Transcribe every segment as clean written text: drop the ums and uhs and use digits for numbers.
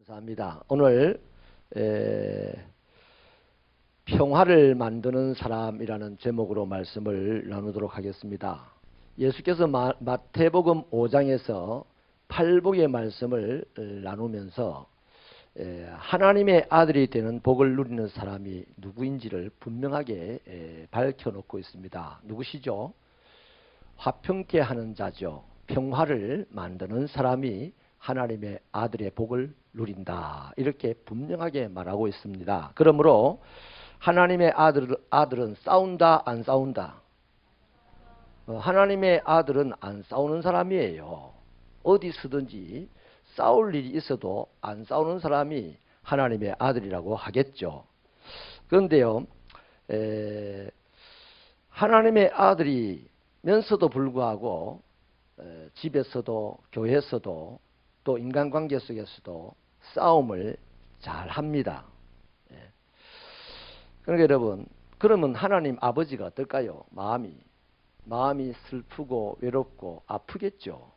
감사합니다. 오늘 평화를 만드는 사람이라는 제목으로 말씀을 나누도록 하겠습니다. 예수께서 마태복음 5장에서 팔복의 말씀을 나누면서 하나님의 아들이 되는 복을 누리는 사람이 누구인지를 분명하게 밝혀놓고 있습니다. 누구시죠? 화평케 하는 자죠. 평화를 만드는 사람이 하나님의 아들의 복을 누린다. 이렇게 분명하게 말하고 있습니다. 그러므로 하나님의 아들은 싸운다, 안 싸운다? 하나님의 아들은 안 싸우는 사람이에요. 어디서든지 싸울 일이 있어도 안 싸우는 사람이 하나님의 아들이라고 하겠죠. 그런데요, 하나님의 아들이면서도 불구하고 집에서도 교회에서도 또 인간관계 속에서도 싸움을 잘 합니다. 그러니까 여러분, 그러면 하나님 아버지가 어떨까요? 마음이 슬프고 외롭고 아프겠죠.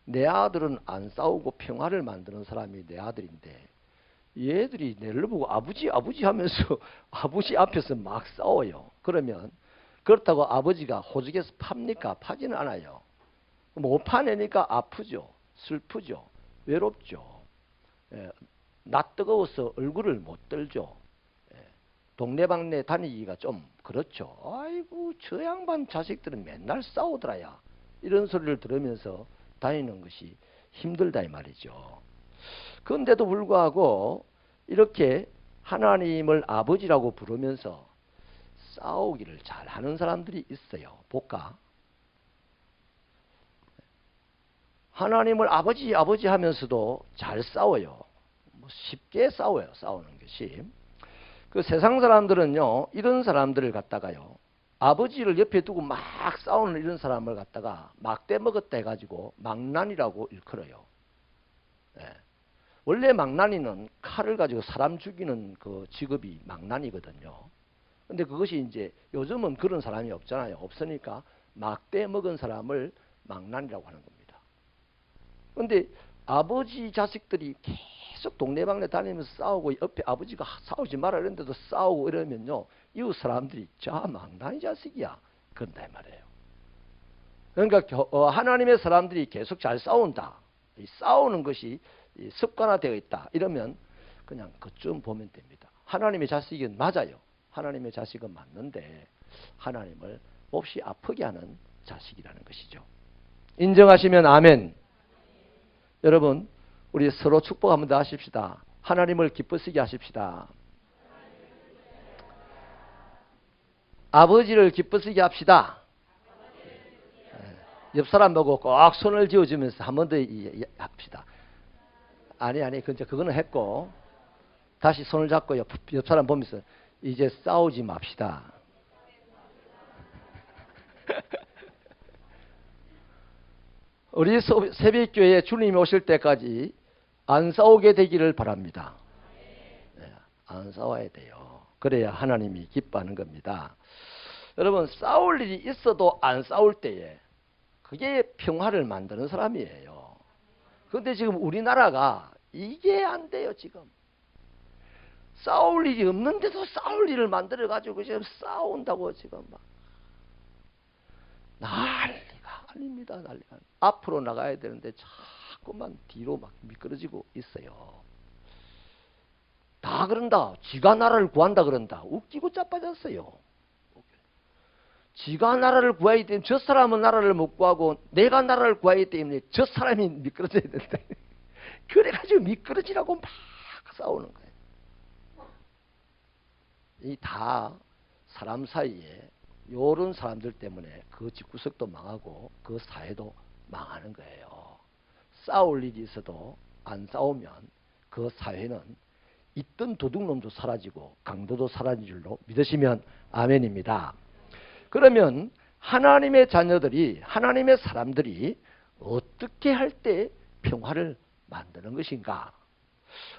내 아들은 안 싸우고 평화를 만드는 사람이 내 아들인데 얘들이 내를 보고 아버지 하면서 아버지 앞에서 막 싸워요. 그러면 그렇다고 아버지가 호적에서 팝니까? 파지는 않아요. 못 파내니까 아프죠. 슬프죠. 외롭죠. 낯뜨거워서 얼굴을 못 들죠. 동네방네 다니기가 좀 그렇죠. 아이고 저 양반 자식들은 맨날 싸우더라야. 이런 소리를 들으면서 다니는 것이 힘들다 이 말이죠. 그런데도 불구하고 이렇게 하나님을 아버지라고 부르면서 싸우기를 잘하는 사람들이 있어요. 볼까? 하나님을 아버지 하면서도 잘 싸워요. 쉽게 싸워요. 싸우는 것이. 그 세상 사람들은요, 이런 사람들을 갖다가요, 아버지를 옆에 두고 막 싸우는 이런 사람을 갖다가 막대 먹었다 해가지고 망난이라고 일컬어요. 원래 망난이는 칼을 가지고 사람 죽이는 그 직업이 망난이거든요. 근데 그것이 이제 요즘은 그런 사람이 없잖아요. 없으니까 막대 먹은 사람을 망난이라고 하는 겁니다. 그런데 아버지 자식들이 계속 동네방네 다니면서 싸우고 옆에 아버지가 싸우지 마라 이런데도 싸우고 이러면요, 이웃 사람들이 자 망나니 자식이야 그런다 말이에요. 그러니까 하나님의 사람들이 계속 잘 싸운다. 이 싸우는 것이 습관화되어 있다. 이러면 그냥 그쯤 보면 됩니다. 하나님의 자식은 맞아요. 하나님의 자식은 맞는데 하나님을 몹시 아프게 하는 자식이라는 것이죠. 인정하시면 아멘. 여러분, 우리 서로 축복 한번 더 하십시다. 하나님을 기쁘시게 하십시다. 아버지를 기쁘시게 합시다. 옆 사람 보고 꼭 손을 지어주면서 한 번 더 합시다. 아니, 그거는 했고, 다시 손을 잡고 옆 사람 보면서 이제 싸우지 맙시다. 우리 새벽교회에 주님이 오실 때까지 안 싸우게 되기를 바랍니다. 안 싸워야 돼요. 그래야 하나님이 기뻐하는 겁니다. 여러분, 싸울 일이 있어도 안 싸울 때에 그게 평화를 만드는 사람이에요. 그런데 지금 우리나라가 이게 안 돼요. 지금 싸울 일이 없는데도 싸울 일을 만들어가지고 지금 싸운다고 지금 막 난리가 아닙니다. 난리가. 앞으로 나가야 되는데 자꾸만 뒤로 막 미끄러지고 있어요. 다 그런다. 지가 나라를 구한다 그런다. 웃기고 자빠졌어요. 지가 나라를 구해야 되면 저 사람은 나라를 못 구하고 내가 나라를 구해야 때문에 저 사람이 미끄러져야 된다. 그래가지고 미끄러지라고 막 싸우는 거예요. 이 다 사람 사이에 이런 사람들 때문에 그 집구석도 망하고 그 사회도 망하는 거예요. 싸울 일이 있어도 안 싸우면 그 사회는 있던 도둑놈도 사라지고 강도도 사라질 줄로 믿으시면 아멘입니다. 그러면 하나님의 자녀들이, 하나님의 사람들이 어떻게 할 때 평화를 만드는 것인가?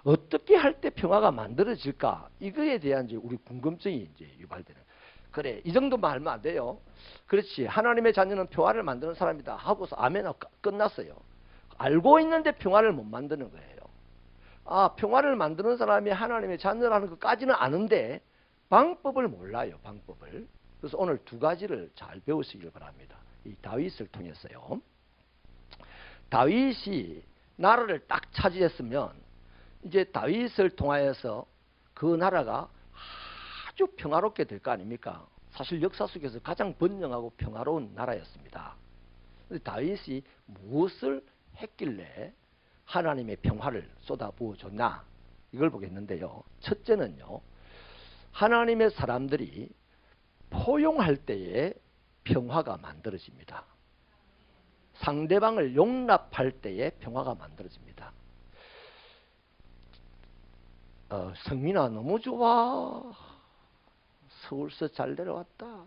어떻게 할 때 평화가 만들어질까? 이거에 대한 이제 우리 궁금증이 이제 유발되는. 그래, 이 정도만 알면 안 돼요. 그렇지, 하나님의 자녀는 평화를 만드는 사람이다 하고서 아멘 하고 끝났어요. 알고 있는데 평화를 못 만드는 거예요. 평화를 만드는 사람이 하나님의 자녀라는 것까지는 아는데 방법을 몰라요. 방법을. 그래서 오늘 두 가지를 잘 배우시길 바랍니다. 이 다윗을 통해서요. 다윗이 나라를 딱 차지했으면 이제 다윗을 통하여서 그 나라가 아주 평화롭게 될 거 아닙니까? 사실 역사 속에서 가장 번영하고 평화로운 나라였습니다. 다윗이 무엇을 했길래 하나님의 평화를 쏟아부어 줬나? 이걸 보겠는데요. 첫째는요. 하나님의 사람들이 포용할 때에 평화가 만들어집니다. 상대방을 용납할 때에 평화가 만들어집니다. 성민아 너무 좋아. 서울서 잘 내려왔다.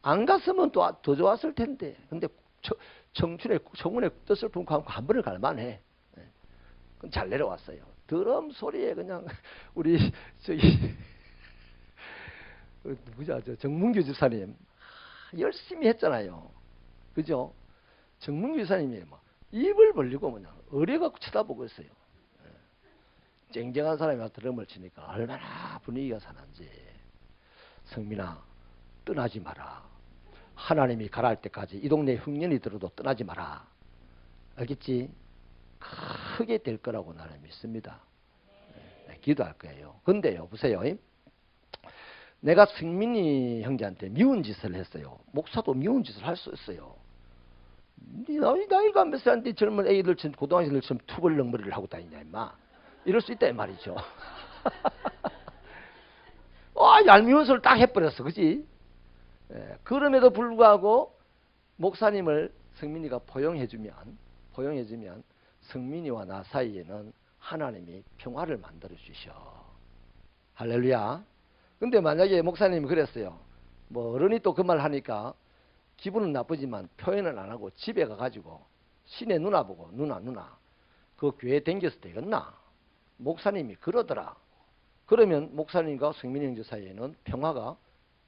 안 갔으면 또 더 좋았을 텐데. 근데 청운의 뜻을 품고 한 번을 갈만해. 잘 내려왔어요. 드럼 소리에 그냥 우리 누구죠? 정문규 지사님 열심히 했잖아요. 그죠? 정문규 지사님이 입을 벌리고 그냥 어려갖고 쳐다보고 있어요. 쟁쟁한 사람이 드럼을 치니까 얼마나 분위기가 상한지. 성민아 떠나지 마라. 하나님이 가라 할 때까지 이 동네 흉년이 들어도 떠나지 마라. 알겠지? 크게 될 거라고 나는 믿습니다. 기도할 거예요. 근데요 보세요. 내가 승민이 형제한테 미운 짓을 했어요. 목사도 미운 짓을 할 수 있어요. 나이가 몇 살인데 젊은 애들처럼 고등학생들처럼 투벌렁머리를 하고 다니냐 임마. 이럴 수 있다 이 말이죠. 얄미운 소리를 딱 해버렸어. 그지? 그럼에도 불구하고 목사님을 성민이가 포용해주면 성민이와 나 사이에는 하나님이 평화를 만들어 주셔. 할렐루야. 근데 만약에 목사님이 그랬어요. 어른이 또 그 말 하니까 기분은 나쁘지만 표현을 안 하고 집에 가가지고 시내 누나 보고 누나 그 교회 댕겨서 되겠나? 목사님이 그러더라. 그러면 목사님과 성민이 형제 사이에는 평화가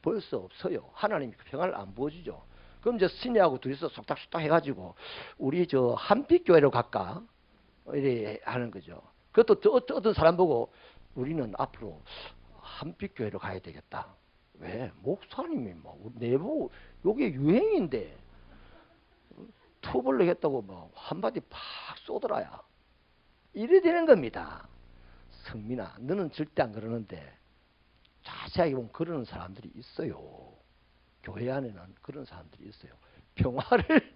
벌써 없어요. 하나님이 그 평화를 안 부어주죠. 그럼 이제 신이하고 둘이서 속닥속닥 해가지고 우리 한빛교회로 갈까? 이래 하는 거죠. 그것도 어떤 사람 보고 우리는 앞으로 한빛교회로 가야 되겠다. 왜? 목사님이 내보고 요게 유행인데 투벌로 했다고 한마디 팍 쏘더라야. 이래 되는 겁니다. 성민아 너는 절대 안 그러는데 자세하게 보면 그러는 사람들이 있어요. 교회 안에는 그런 사람들이 있어요. 평화를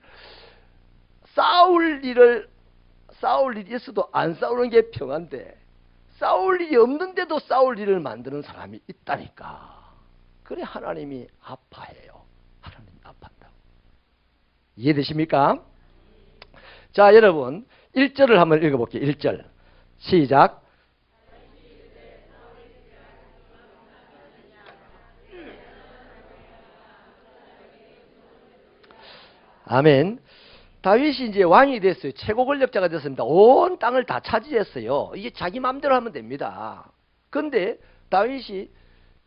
싸울 일이 있어도 안 싸우는 게 평화인데 싸울 일이 없는데도 싸울 일을 만드는 사람이 있다니까. 그래 하나님이 아파해요. 하나님이 아파한다고. 이해되십니까? 자 여러분 1절을 한번 읽어볼게요. 1절 시작. 아멘. 다윗이 이제 왕이 됐어요. 최고 권력자가 됐습니다. 온 땅을 다 차지했어요. 이게 자기 마음대로 하면 됩니다. 그런데 다윗이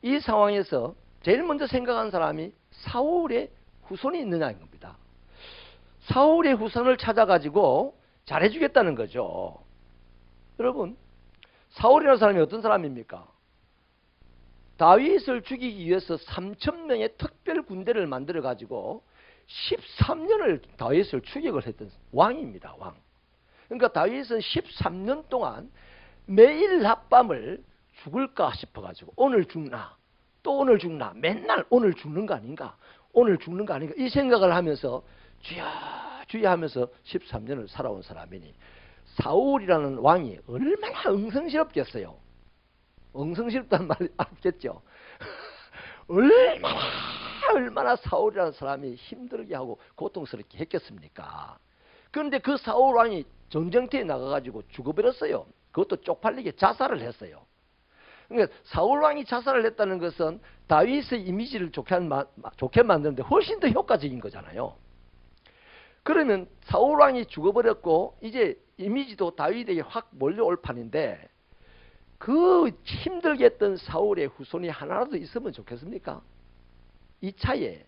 이 상황에서 제일 먼저 생각한 사람이 사울의 후손이 있느냐인 겁니다. 사울의 후손을 찾아가지고 잘해주겠다는 거죠. 여러분 사울이라는 사람이 어떤 사람입니까? 다윗을 죽이기 위해서 3,000명의 특별 군대를 만들어가지고 13년을 다윗을 추격을 했던 왕입니다. 왕. 그러니까 다윗은 13년 동안 매일 낮밤을 죽을까 싶어가지고 오늘 죽나 또 오늘 죽나 맨날 오늘 죽는 거 아닌가 오늘 죽는 거 아닌가 이 생각을 하면서 주야 하면서 13년을 살아온 사람이니 사울이라는 왕이 얼마나 엉성스럽겠어요. 엉성스럽다는 말이 없겠죠. 얼마나 사울이라는 사람이 힘들게 하고 고통스럽게 했겠습니까? 그런데 그 사울 왕이 전쟁터에 나가가지고 죽어버렸어요. 그것도 쪽팔리게 자살을 했어요. 그러니까 사울 왕이 자살을 했다는 것은 다윗의 이미지를 좋게 만드는데 훨씬 더 효과적인 거잖아요. 그러면 사울 왕이 죽어버렸고 이제 이미지도 다윗에게 확 몰려올 판인데 그 힘들게 했던 사울의 후손이 하나라도 있으면 좋겠습니까? 이 차에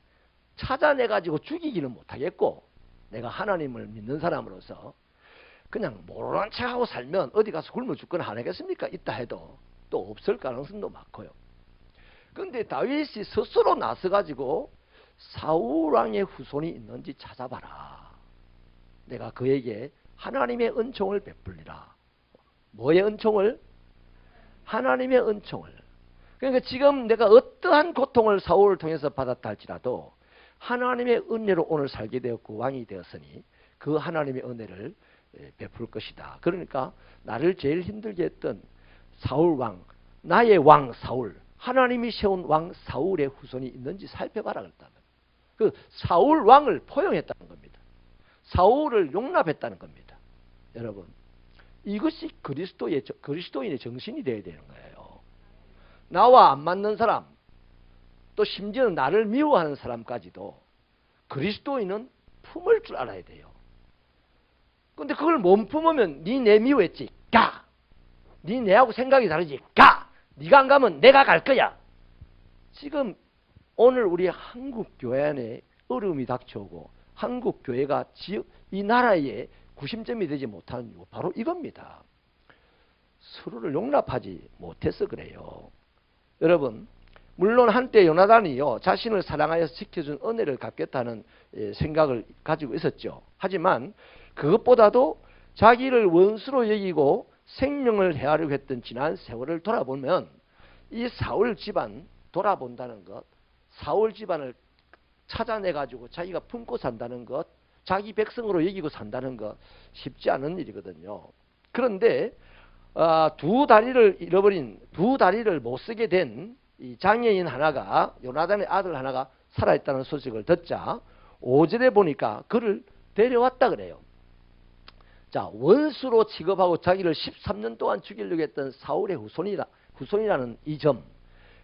찾아내가지고 죽이기는 못하겠고 내가 하나님을 믿는 사람으로서 그냥 모르는 척하고 살면 어디 가서 굶어 죽거나 하겠습니까? 있다 해도 또 없을 가능성도 많고요. 그런데 다윗이 스스로 나서가지고 사울 왕의 후손이 있는지 찾아봐라. 내가 그에게 하나님의 은총을 베풀리라. 뭐의 은총을? 하나님의 은총을. 그러니까 지금 내가 어떠한 고통을 사울을 통해서 받았다 할지라도 하나님의 은혜로 오늘 살게 되었고 왕이 되었으니 그 하나님의 은혜를 베풀 것이다. 그러니까 나를 제일 힘들게 했던 사울 왕, 나의 왕 사울, 하나님이 세운 왕 사울의 후손이 있는지 살펴봐라 그랬다면 그 사울 왕을 포용했다는 겁니다. 사울을 용납했다는 겁니다. 여러분, 이것이 그리스도인의 정신이 되어야 되는 거예요. 나와 안 맞는 사람, 또 심지어는 나를 미워하는 사람까지도 그리스도인은 품을 줄 알아야 돼요. 근데 그걸 못 품으면 니 내 미워했지, 가! 니 내하고 생각이 다르지, 가! 니가 안 가면 내가 갈 거야. 지금 오늘 우리 한국 교회 안에 어려움이 닥쳐오고 한국 교회가 이 나라의 구심점이 되지 못하는 이유 바로 이겁니다. 서로를 용납하지 못해서 그래요. 여러분, 물론 한때 요나단이요 자신을 사랑하여서 지켜준 은혜를 갚겠다는 생각을 가지고 있었죠. 하지만 그것보다도 자기를 원수로 여기고 생명을 해하려고 했던 지난 세월을 돌아보면 이 사울 집안 돌아본다는 것, 사울 집안을 찾아내가지고 자기가 품고 산다는 것, 자기 백성으로 여기고 산다는 것 쉽지 않은 일이거든요. 그런데 두 다리를 잃어버린, 두 다리를 못 쓰게 된 이 장애인 하나가, 요나단의 아들 하나가 살아있다는 소식을 듣자 5절에 보니까 그를 데려왔다 그래요. 자, 원수로 취급하고 자기를 13년 동안 죽이려고 했던 사울의 후손이라는 이 점,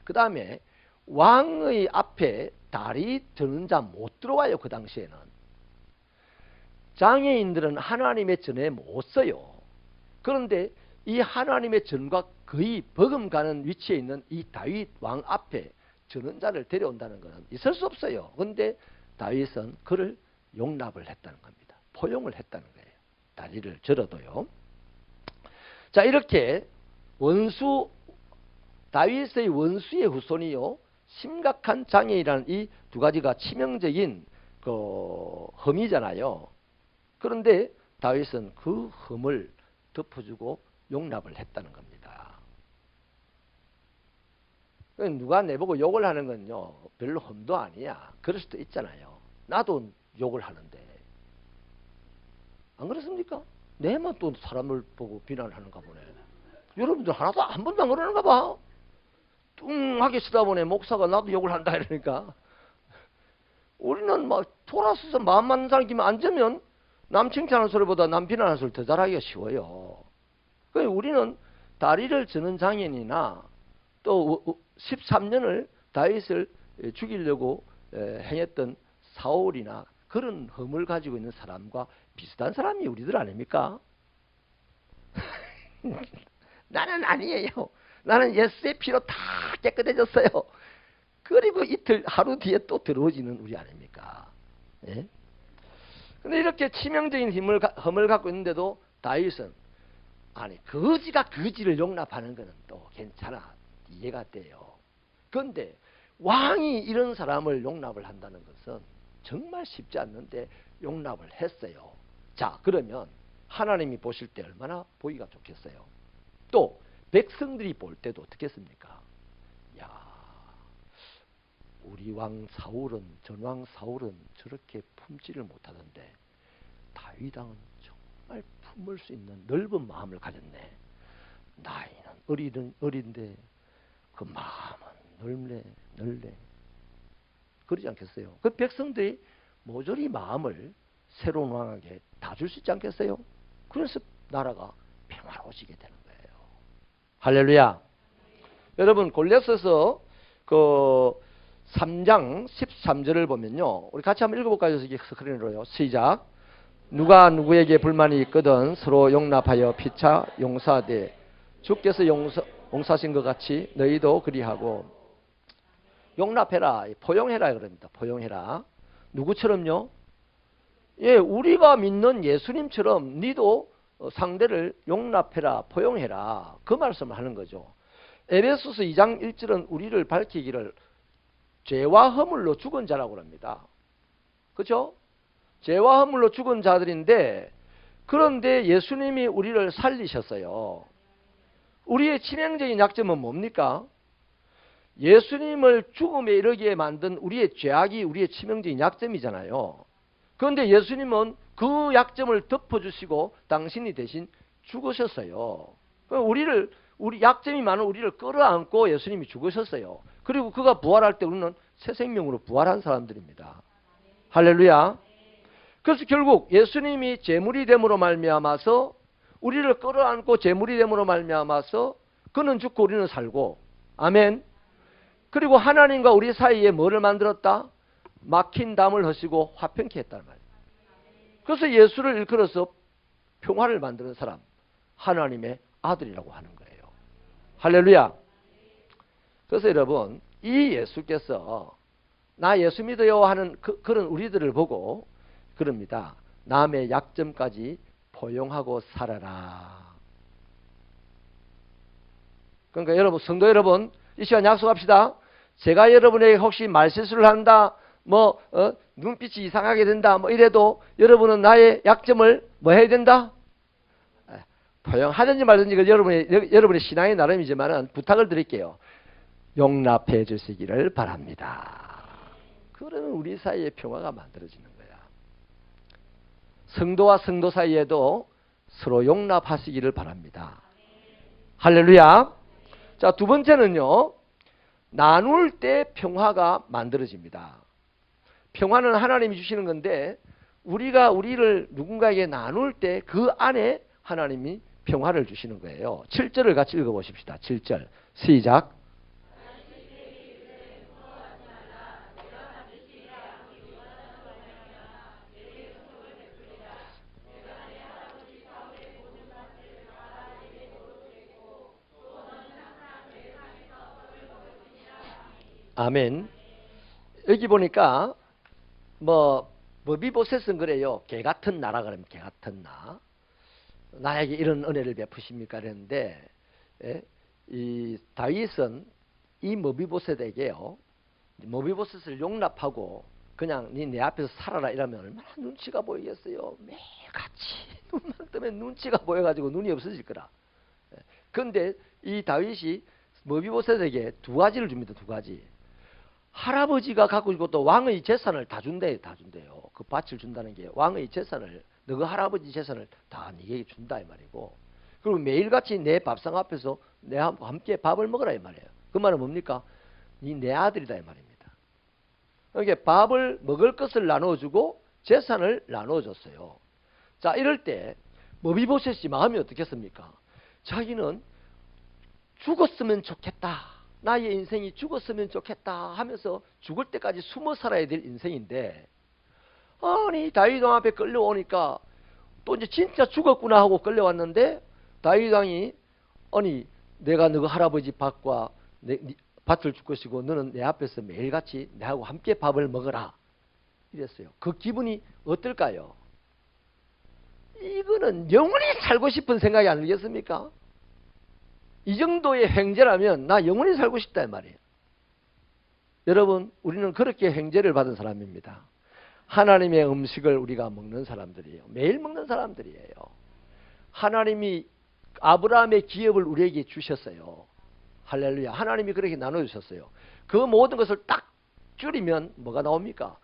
그 다음에 왕의 앞에 다리 드는 자 못 들어와요. 그 당시에는 장애인들은 하나님의 전에 못 서요. 그런데 이 하나님의 전과 거의 버금가는 위치에 있는 이 다윗 왕 앞에 저는 자를 데려온다는 것은 있을 수 없어요. 그런데 다윗은 그를 용납을 했다는 겁니다. 포용을 했다는 거예요. 다리를 절어도요. 자, 이렇게 다윗의 원수의 후손이요 심각한 장애이라는 이 두 가지가 치명적인 흠이잖아요. 그런데 다윗은 그 흠을 덮어주고 용납을 했다는 겁니다. 누가 내보고 욕을 하는 건요 별로 흠도 아니야. 그럴 수도 있잖아요. 나도 욕을 하는데 안 그렇습니까? 내만 또 사람을 보고 비난하는가 보네. 여러분들 하나도 한 번도 안 그러는가 봐. 뚱하게 쓰다 보네 목사가 나도 욕을 한다 이러니까. 우리는 막 돌아서서 마음 맞는 사람 끼면 앉으면 남 칭찬하는 소리보다 남 비난하는 소리 더 잘하기가 쉬워요. 그러니까 우리는 다리를 저는 장애인이나 또 13년을 다윗을 죽이려고 행했던 사울이나 그런 흠을 가지고 있는 사람과 비슷한 사람이 우리들 아닙니까? 나는 아니에요. 나는 예수의 피로 다 깨끗해졌어요. 그리고 하루 뒤에 또 들어오지는 우리 아닙니까? 예? 근데 이렇게 치명적인 흠을 갖고 있는데도 다윗은 거지가 거지를 용납하는 것은 또 괜찮아. 이해가 돼요. 그런데 왕이 이런 사람을 용납을 한다는 것은 정말 쉽지 않는데 용납을 했어요. 자, 그러면 하나님이 보실 때 얼마나 보기가 좋겠어요. 또 백성들이 볼 때도 어떻겠습니까? 야, 우리 왕 사울은, 전왕 사울은 저렇게 품지를 못하던데 다윗 왕은 정말 품을 수 있는 넓은 마음을 가졌네. 나이는 어린데 그 마음은 넓네. 그러지 않겠어요? 그 백성들이 모조리 마음을 새로운 왕에게 다 줄 수 있지 않겠어요? 그래서 나라가 평화로워지게 되는 거예요. 할렐루야. 여러분, 골로새서 3장 13절을 보면요, 우리 같이 한번 읽어볼까요? 스크린으로요. 시작. 누가 누구에게 불만이 있거든 서로 용납하여 피차 용서하되 주께서 용서하신 것 같이 너희도 그리하고. 용납해라, 포용해라 그럽니다. 포용해라. 누구처럼요? 예, 우리가 믿는 예수님처럼 니도 상대를 용납해라, 포용해라, 그 말씀을 하는 거죠. 에베소서 2장 1절은 우리를 밝히기를 죄와 허물로 죽은 자라고 합니다. 그렇죠? 죄와 허물로 죽은 자들인데, 그런데 예수님이 우리를 살리셨어요. 우리의 치명적인 약점은 뭡니까? 예수님을 죽음에 이르게 만든 우리의 죄악이 우리의 치명적인 약점이잖아요. 그런데 예수님은 그 약점을 덮어주시고 당신이 대신 죽으셨어요. 우리 약점이 많은 우리를 끌어안고 예수님이 죽으셨어요. 그리고 그가 부활할 때 우리는 새 생명으로 부활한 사람들입니다. 할렐루야. 그래서 결국 예수님이 제물이 됨으로 말미암아서 우리를 끌어안고 제물이 됨으로 말미암아서 그는 죽고 우리는 살고, 아멘. 그리고 하나님과 우리 사이에 뭐를 만들었다? 막힌 담을 허시고 화평케 했단 말이에요. 그래서 예수를 일컬어서 평화를 만드는 사람, 하나님의 아들이라고 하는 거예요. 할렐루야. 그래서 여러분, 이 예수께서 나 예수 믿어요 하는 그런 우리들을 보고 그럽니다. 남의 약점까지 포용하고 살아라. 그러니까 여러분, 성도 여러분, 이 시간 약속합시다. 제가 여러분에게 혹시 말실수를 한다, 눈빛이 이상하게 된다, 이래도 여러분은 나의 약점을 뭐 해야 된다? 포용하든지 말든지 그 여러분의 신앙의 나름이지만 부탁을 드릴게요. 용납해 주시기를 바랍니다. 그러면 우리 사이에 평화가 만들어지는 거야. 성도와 성도 사이에도 서로 용납하시기를 바랍니다. 할렐루야. 자, 두 번째는요, 나눌 때 평화가 만들어집니다. 평화는 하나님이 주시는 건데, 우리가 우리를 누군가에게 나눌 때 그 안에 하나님이 평화를 주시는 거예요. 7절을 같이 읽어보십시다. 7절 시작. 아멘. 여기 보니까 머비보셋은 그래요. 개 같은 나라 그러면 개 같은 나. 나에게 이런 은혜를 베푸십니까? 그랬는데, 이 다윗은 이 머비보셋에게요, 머비보셋을 용납하고 그냥 내 앞에서 살아라 이러면 얼마나 눈치가 보이겠어요. 매일같이 눈만 뜨면 눈치가 보여가지고 눈이 없어질 거라. 그런데 이 다윗이 머비보셋에게 두 가지를 줍니다. 두 가지. 할아버지가 갖고 있고 또 왕의 재산을 다 준대요. 그 밭을 준다는 게 왕의 재산을, 너그 할아버지 재산을 다 네게 준다 이 말이고, 그리고 매일같이 내 밥상 앞에서 내와 함께 밥을 먹으라 이 말이에요. 그 말은 뭡니까? 네 내 아들이다 이 말입니다. 그러니까 밥을 먹을 것을 나눠주고 재산을 나눠줬어요. 자, 이럴 때 머비보셋이 마음이 어떻겠습니까? 자기는 죽었으면 좋겠다, 나의 인생이 죽었으면 좋겠다 하면서 죽을 때까지 숨어 살아야 될 인생인데, 아니 다윗 왕 앞에 끌려오니까 또 이제 진짜 죽었구나 하고 끌려왔는데, 다윗 왕이 아니 내가 너희 할아버지 밭과 밭을 줄 것이고 너는 내 앞에서 매일같이 내하고 함께 밥을 먹어라 이랬어요. 그 기분이 어떨까요? 이거는 영원히 살고 싶은 생각이 안 들겠습니까? 이 정도의 횡재라면 나 영원히 살고 싶다 이 말이에요. 여러분, 우리는 그렇게 횡재를 받은 사람입니다. 하나님의 음식을 우리가 먹는 사람들이에요. 매일 먹는 사람들이에요. 하나님이 아브라함의 기업을 우리에게 주셨어요. 할렐루야. 하나님이 그렇게 나눠주셨어요. 그 모든 것을 딱 줄이면 뭐가 나옵니까?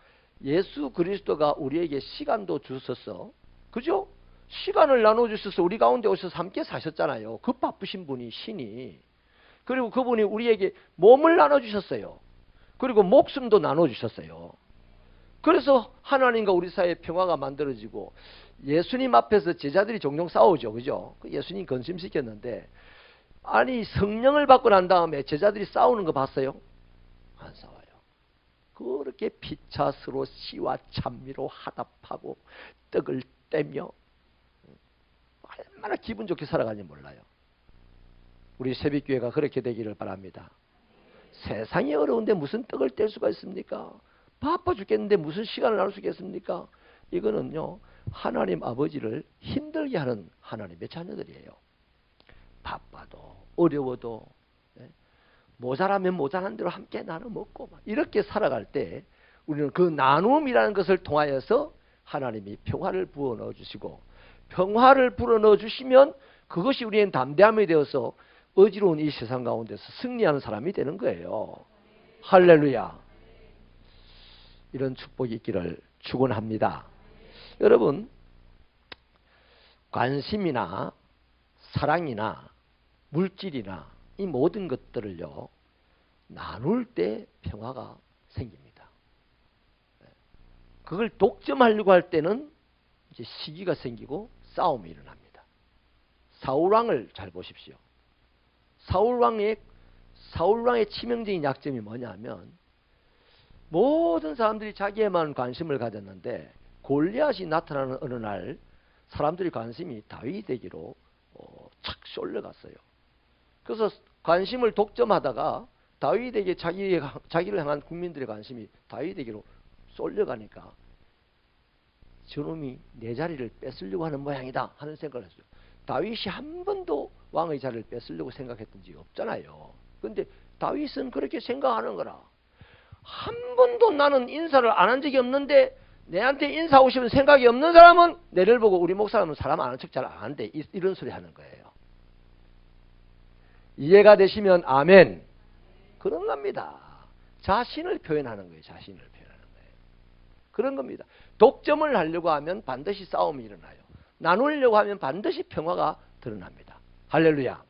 예수 그리스도가 우리에게 시간도 주셨어. 그죠? 시간을 나눠주셔서 우리 가운데 오셔서 함께 사셨잖아요. 그 바쁘신 분이, 신이. 그리고 그분이 우리에게 몸을 나눠주셨어요. 그리고 목숨도 나눠주셨어요. 그래서 하나님과 우리 사이에 평화가 만들어지고, 예수님 앞에서 제자들이 종종 싸우죠. 그죠? 예수님 건심시켰는데, 아니 성령을 받고 난 다음에 제자들이 싸우는 거 봤어요? 안 싸워요. 그렇게 피차스로 씨와 찬미로 화답하고 떡을 떼며 얼마나 기분 좋게 살아가는지 몰라요. 우리 새벽교회가 그렇게 되기를 바랍니다. 세상이 어려운데 무슨 떡을 뗄 수가 있습니까? 바빠 죽겠는데 무슨 시간을 나눌 수 있겠습니까? 이거는요, 하나님 아버지를 힘들게 하는 하나님의 자녀들이에요. 바빠도 어려워도 모자라면 모자란 대로 함께 나눠 먹고 이렇게 살아갈 때 우리는 그 나눔이라는 것을 통하여서 하나님이 평화를 부어 넣어주시고, 평화를 불어 넣어주시면 그것이 우리의 담대함이 되어서 어지러운 이 세상 가운데서 승리하는 사람이 되는 거예요. 할렐루야. 이런 축복이 있기를 축원합니다. 여러분, 관심이나 사랑이나 물질이나 이 모든 것들을요, 나눌 때 평화가 생깁니다. 그걸 독점하려고 할 때는 이제 시기가 생기고 싸움이 일어납니다. 사울왕을 잘 보십시오. 사울왕의 치명적인 약점이 뭐냐면, 모든 사람들이 자기에만 관심을 가졌는데 골리앗이 나타나는 어느 날 사람들이 관심이 다윗에게로 착 쏠려갔어요. 그래서 관심을 독점하다가 다윗에게 자기를 향한 국민들의 관심이 다윗에게로 쏠려가니까 저놈이 내 자리를 뺏으려고 하는 모양이다 하는 생각을 했어요. 다윗이 한 번도 왕의 자리를 뺏으려고 생각했던 적이 없잖아요. 그런데 다윗은 그렇게 생각하는 거라. 한 번도 나는 인사를 안 한 적이 없는데 내한테 인사하고 싶은 생각이 없는 사람은 내를 보고 우리 목사님은 사람 아는 척 잘 안 하는데 이런 소리 하는 거예요. 이해가 되시면 아멘. 그런 겁니다. 자신을 표현하는 거예요. 자신을 표현하는 거예요. 그런 겁니다. 독점을 하려고 하면 반드시 싸움이 일어나요. 나누려고 하면 반드시 평화가 드러납니다. 할렐루야.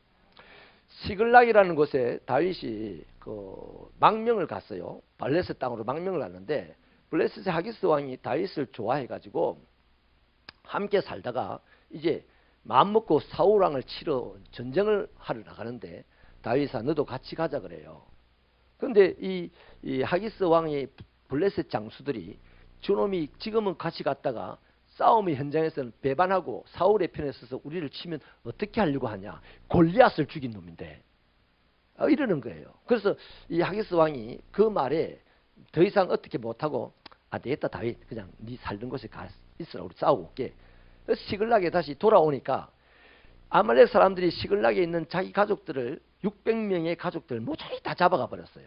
시글락이라는 곳에 다윗이 망명을 갔어요. 블레셋 땅으로 망명을 갔는데 블레셋의 하기스 왕이 다윗을 좋아해가지고 함께 살다가 이제 마음먹고 사울 왕을 치러 전쟁을 하러 나가는데 다윗아 너도 같이 가자 그래요. 그런데 이 하기스 왕의 블레셋 장수들이 저놈이 지금은 같이 갔다가 싸움의 현장에서는 배반하고 사울의 편에 서서 우리를 치면 어떻게 하려고 하냐. 골리앗을 죽인 놈인데. 이러는 거예요. 그래서 이 하기스 왕이 그 말에 더 이상 어떻게 못하고 안 되겠다 다윗 그냥 네 살던 곳에 가 있으라 우리 싸우고 올게. 그래서 시글락에 다시 돌아오니까 아말렉 사람들이 시글락에 있는 자기 가족들을 600명의 가족들을 모조리 다 잡아가 버렸어요.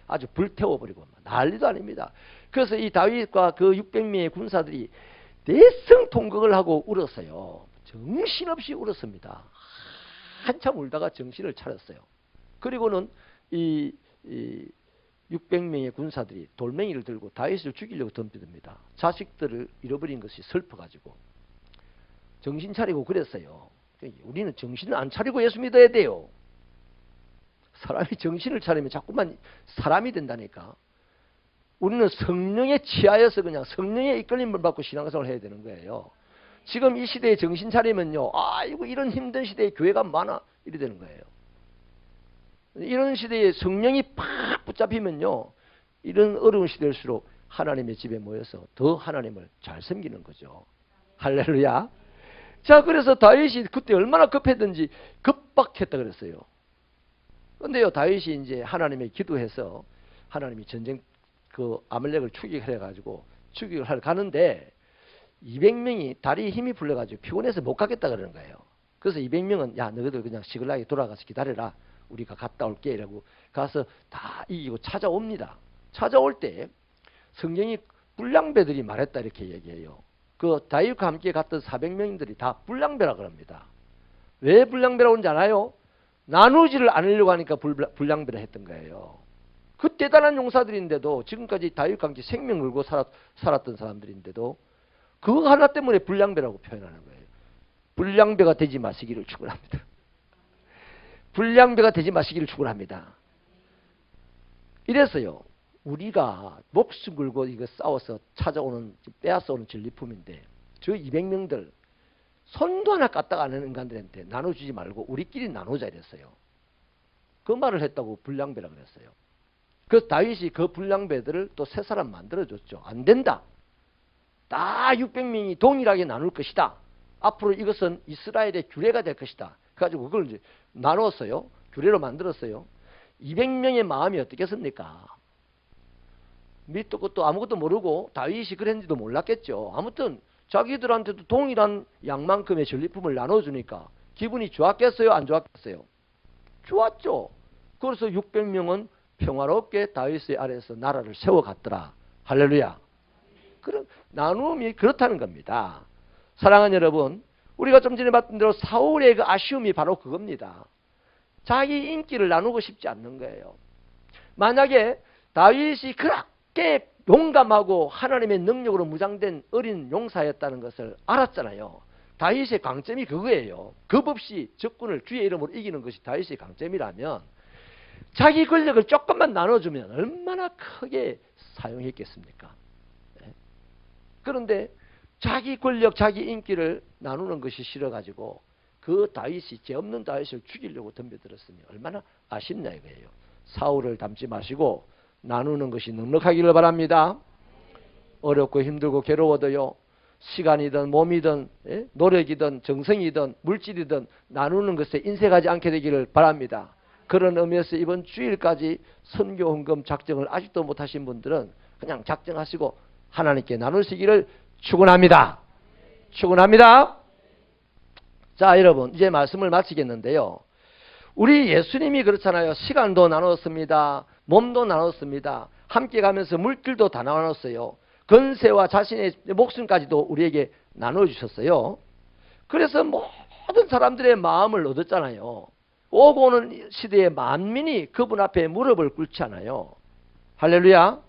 아주 불태워버리고 난리도 아닙니다. 그래서 이 다윗과 그 600명의 군사들이 대성통곡을 하고 울었어요. 정신없이 울었습니다. 한참 울다가 정신을 차렸어요. 그리고는 이 600명의 군사들이 돌멩이를 들고 다윗을 죽이려고 덤비듭니다. 자식들을 잃어버린 것이 슬퍼가지고 정신 차리고 그랬어요. 우리는 정신을 안 차리고 예수 믿어야 돼요. 사람이 정신을 차리면 자꾸만 사람이 된다니까. 우리는 성령에 취하여서 그냥 성령의 이끌림을 받고 신앙생활을 해야 되는 거예요. 지금 이 시대에 정신 차리면요, 아이고 이런 힘든 시대에 교회가 많아 이래 되는 거예요. 이런 시대에 성령이 팍 붙잡히면요, 이런 어려운 시대일수록 하나님의 집에 모여서 더 하나님을 잘 섬기는 거죠. 할렐루야. 자, 그래서 다윗이 그때 얼마나 급했든지 급박했다 그랬어요. 그런데요, 다윗이 이제 하나님의 기도해서 하나님이 전쟁 아말렉을 추격해 가지고 추격을 하러 가는데 200명이 다리에 힘이 풀려가지고 피곤해서 못 가겠다 그러는 거예요. 그래서 200명은 야 너희들 그냥 시글락에 돌아가서 기다려라. 우리가 갔다 올게 이라고 가서 다 이기고 찾아옵니다. 찾아올 때 성경이 불량배들이 말했다 이렇게 얘기해요. 그 다윗과 함께 갔던 400명들이 다 불량배라 그럽니다. 왜 불량배라고 하는지 알아요? 나누지를 않으려고 하니까 불량배라 했던 거예요. 그 대단한 용사들인데도 지금까지 다윗과 함께 생명 걸고 살았던 사람들인데도 그거 하나 때문에 불량배라고 표현하는 거예요. 불량배가 되지 마시기를 축원합니다. 불량배가 되지 마시기를 축원합니다. 이래서요. 우리가 목숨 걸고 이거 싸워서 찾아오는 빼앗아오는 전리품인데 저 200명들 손도 하나 까딱 안 하는 인간들한테 나눠주지 말고 우리끼리 나누자 이랬어요. 그 말을 했다고 불량배라 그랬어요. 그래서 다윗이 그 불량배들을 또 세 사람 만들어줬죠. 안 된다. 다 600명이 동일하게 나눌 것이다. 앞으로 이것은 이스라엘의 규례가 될 것이다. 그래가지고 그걸 이제 나눴어요. 규례로 만들었어요. 200명의 마음이 어떻겠습니까? 밑도 끝도 아무것도 모르고 다윗이 그랬는지도 몰랐겠죠. 아무튼 자기들한테도 동일한 양만큼의 전리품을 나눠주니까 기분이 좋았겠어요? 안 좋았겠어요? 좋았죠. 그래서 600명은 평화롭게 다윗의 아래에서 나라를 세워갔더라. 할렐루야. 그런 나눔이 그렇다는 겁니다. 사랑하는 여러분, 우리가 좀 전에 봤던 대로 사울의 그 아쉬움이 바로 그겁니다. 자기 인기를 나누고 싶지 않는 거예요. 만약에 다윗이 그렇게 용감하고 하나님의 능력으로 무장된 어린 용사였다는 것을 알았잖아요. 다윗의 강점이 그거예요. 겁 없이 적군을 주의 이름으로 이기는 것이 다윗의 강점이라면 자기 권력을 조금만 나눠주면 얼마나 크게 사용했겠습니까? 그런데 자기 권력, 자기 인기를 나누는 것이 싫어가지고 그 다윗이 죄 없는 다윗을 죽이려고 덤벼들었으니 얼마나 아쉽냐 이거예요. 사울을 닮지 마시고 나누는 것이 넉넉하기를 바랍니다. 어렵고 힘들고 괴로워도요. 시간이든 몸이든 노력이든 정성이든 물질이든 나누는 것에 인색하지 않게 되기를 바랍니다. 그런 의미에서 이번 주일까지 선교 헌금 작정을 아직도 못하신 분들은 그냥 작정하시고 하나님께 나누시기를 축원합니다. 축원합니다. 자, 여러분 이제 말씀을 마치겠는데요. 우리 예수님이 그렇잖아요. 시간도 나눴습니다. 몸도 나눴습니다. 함께 가면서 물질도 다 나눴어요. 건세와 자신의 목숨까지도 우리에게 나눠주셨어요. 그래서 모든 사람들의 마음을 얻었잖아요. 오고 오는 시대의 만민이 그분 앞에 무릎을 꿇잖아요. 할렐루야.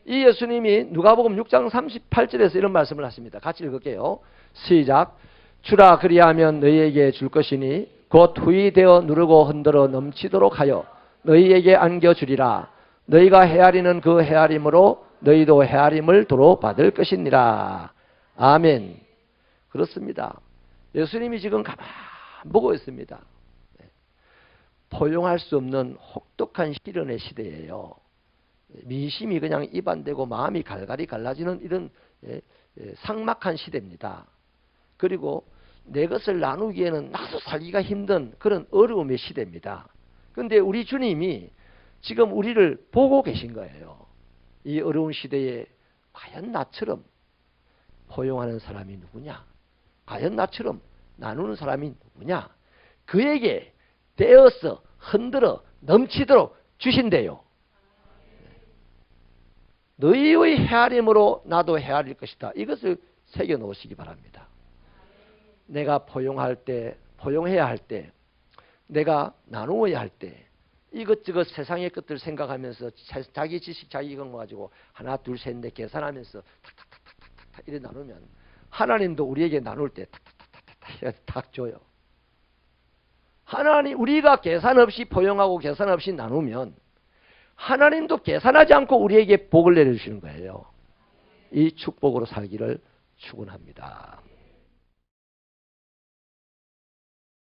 이 예수님이 누가복음 6장 38절에서 이런 말씀을 하십니다. 같이 읽을게요. 시작. 주라 그리하면 너희에게 줄 것이니 곧 후이 되어 누르고 흔들어 넘치도록 하여 너희에게 안겨주리라. 너희가 헤아리는 그 헤아림으로 너희도 헤아림을 도로 받을 것이니라. 아멘. 그렇습니다. 예수님이 지금 가만 보고 있습니다. 포용할 수 없는 혹독한 시련의 시대예요. 민심이 그냥 이반되고 마음이 갈갈이 갈라지는 이런 삭막한 시대입니다. 그리고 내 것을 나누기에는 나도 살기가 힘든 그런 어려움의 시대입니다. 그런데 우리 주님이 지금 우리를 보고 계신 거예요. 이 어려운 시대에 과연 나처럼 포용하는 사람이 누구냐? 과연 나처럼 나누는 사람이 누구냐? 그에게 떼어서 흔들어 넘치도록 주신대요. 너희의 헤아림으로 나도 헤아릴 것이다. 이것을 새겨놓으시기 바랍니다. 내가 포용할 때, 포용해야 할 때, 내가 나누어야 할 때, 이것저것 세상의 것들 생각하면서 자기 지식, 자기 이건 가지고 하나, 둘, 셋, 넷 계산하면서 탁탁탁탁탁탁 이렇게 나누면 하나님도 우리에게 나눌 때 탁탁탁탁탁 탁 줘요. 하나님, 우리가 계산 없이 포용하고 계산 없이 나누면 하나님도 계산하지 않고 우리에게 복을 내려주시는 거예요. 이 축복으로 살기를 축원합니다.